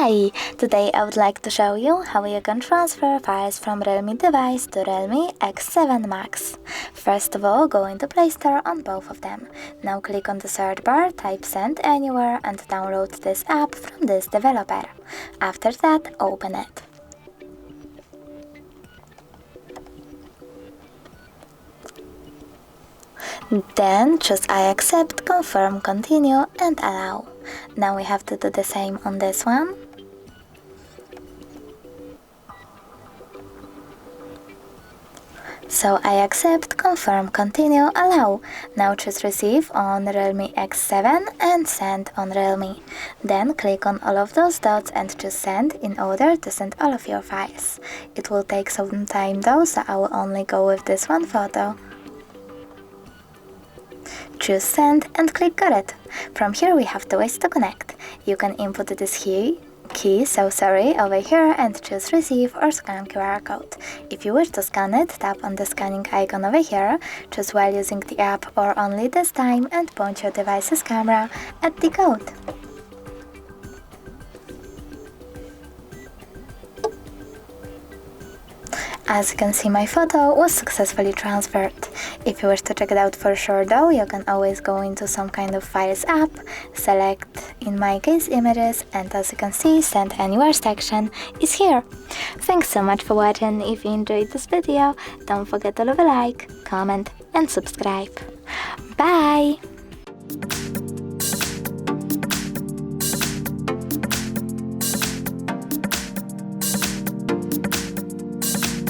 Hi! Today I would like to show you how you can transfer files from Realme device to Realme X7 Max. First of all, go into Play Store on both of them. Now click on the search bar, type Send Anywhere and download this app from this developer. After that, open it. Then choose I accept, confirm, continue and allow. Now we have to do the same on this one. So I accept, confirm, continue, allow. Now choose receive on Realme X7 and send on Realme. Then click on all of those dots and choose send in order to send all of your files. It will take some time though, so I will only go with this one photo. Choose send and click got it. From here we have two ways to connect. You can input this key over here and choose receive or scan QR code. If you wish to scan it, tap on the scanning icon over here, choose while using the app or only this time and point your device's camera at the code. As you can see, my photo was successfully transferred. If you wish to check it out for sure though, you can always go into some kind of files app, select, in my case, images, and as you can see, send anywhere section is here. Thanks so much for watching. If you enjoyed this video, don't forget to leave a like, comment and subscribe. Bye!